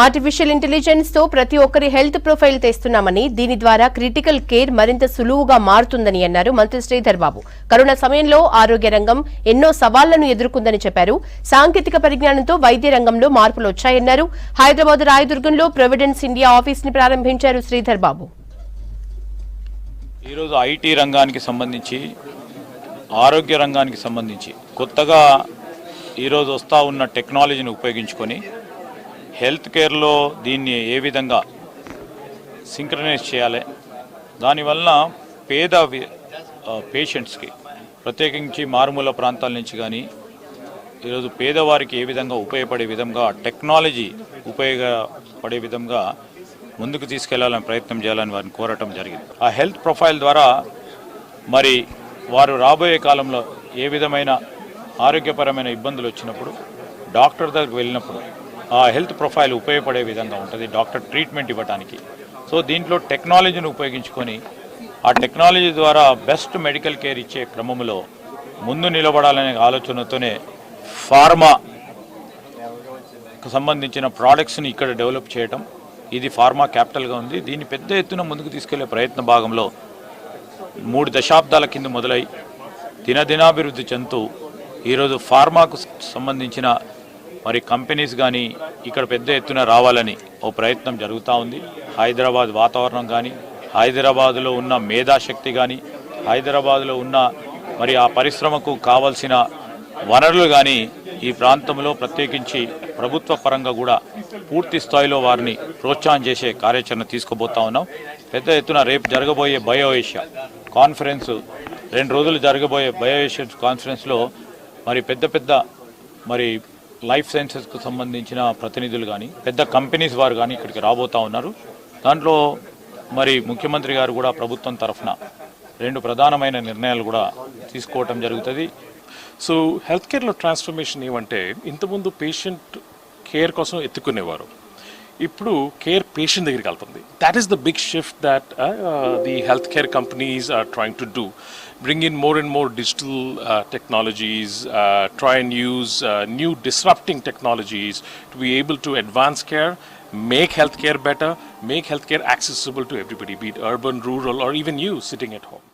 Artificial intelligence తో ప్రతి ఒక్కరి హెల్త్ ప్రొఫైల్ తెస్తున్నామని, దీని ద్వారా క్రిటికల్ కేర్ మరింత సులువుగా మారుతుందని అన్నారు మంత్రి శ్రీధర్ బాబు. కరోనా సమయంలో ఆరోగ్య రంగం ఎన్నో సవాళ్లను ఎదుర్కొందని చెప్పారు. సాంకేతిక పరిజ్ఞానంతో వైద్య రంగంలో మార్పులు వచ్చాయన్నారు. హైదరాబాద్ రాయదుర్గంలో ప్రొవిడెన్స్ ఇండియా ఆఫీస్ ని ప్రారంభించారు శ్రీధర్ బాబు. ఈరోజు ఐటీ రంగానికి సంబంధించి, ఆరోగ్య రంగానికి సంబంధించి కొత్తగా ఈరోజు వస్తూ ఉన్న టెక్నాలజీని ఉపయోగించుకొని హెల్త్ కేర్లో దీన్ని ఏ విధంగా సింక్రనైజ్ చేయాలి, దానివల్ల పేద పేషెంట్స్కి, ప్రత్యేకించి మారుమూల ప్రాంతాల నుంచి కానీ ఈరోజు పేదవారికి ఏ విధంగా ఉపయోగపడే విధంగా టెక్నాలజీ ఉపయోగపడే విధంగా ముందుకు తీసుకెళ్లాలని ప్రయత్నం చేయాలని వారిని కోరటం జరిగింది. ఆ హెల్త్ ప్రొఫైల్ ద్వారా మరి వారు రాబోయే కాలంలో ఏ విధమైన ఆరోగ్యపరమైన ఇబ్బందులు వచ్చినప్పుడు డాక్టర్ దగ్గరికి వెళ్ళినప్పుడు ఆ హెల్త్ ప్రొఫైల్ ఉపయోగపడే విధంగా ఉంటుంది డాక్టర్ ట్రీట్మెంట్ ఇవ్వడానికి. సో దీంట్లో టెక్నాలజీని ఉపయోగించుకొని ఆ టెక్నాలజీ ద్వారా బెస్ట్ మెడికల్ కేర్ ఇచ్చే క్రమంలో ముందు నిలబడాలనే ఆలోచనతోనే ఫార్మాకు సంబంధించిన ప్రోడక్ట్స్ని ఇక్కడ డెవలప్ చేయడం, ఇది ఫార్మా క్యాపిటల్గా ఉంది. దీన్ని పెద్ద ఎత్తున ముందుకు తీసుకెళ్లే ప్రయత్న భాగంలో 3 దశాబ్దాల కింద మొదలై దినదినాభివృద్ధి చెందుతూ ఈరోజు ఫార్మాకు సంబంధించిన మరి కంపెనీస్ కానీ ఇక్కడ పెద్ద ఎత్తున రావాలని ఓ ప్రయత్నం జరుగుతూ ఉంది. హైదరాబాద్ వాతావరణం కానీ, హైదరాబాదులో ఉన్న మేధాశక్తి కానీ, హైదరాబాదులో ఉన్న మరి ఆ పరిశ్రమకు కావాల్సిన వనరులు కానీ ఈ ప్రాంతంలో ప్రత్యేకించి ప్రభుత్వ పరంగా కూడా పూర్తి స్థాయిలో వారిని ప్రోత్సాహం చేసే కార్యాచరణ తీసుకుపోతా ఉన్నాం. పెద్ద ఎత్తున రేపు జరగబోయే బయో ఏషియా కాన్ఫరెన్స్, 2 రోజులు జరగబోయే బయో ఏషియా కాన్ఫరెన్స్లో మరి పెద్ద మరి లైఫ్ సైన్సెస్కు సంబంధించిన ప్రతినిధులు కానీ, పెద్ద కంపెనీస్ వారు కానీ ఇక్కడికి రాబోతూ ఉన్నారు. దాంట్లో మరి ముఖ్యమంత్రి గారు కూడా ప్రభుత్వం తరఫున 2 ప్రధానమైన నిర్ణయాలు కూడా తీసుకోవటం జరుగుతుంది. సో హెల్త్ కేర్లో ట్రాన్స్ఫర్మేషన్ ఏమంటే, ఇంతకుముందు పేషెంట్ కేర్ కోసం ఎత్తుకునేవారు, ఇప్పుడు కేర్ పేషెంట్ దగ్గరికి వెళ్తుంది. That is the big shift that the health care companies are trying to do. Bring in more and more digital technologies, try and use new disrupting technologies to be able to advance care, make healthcare better, make healthcare accessible to everybody, be it urban, rural, or even you sitting at home.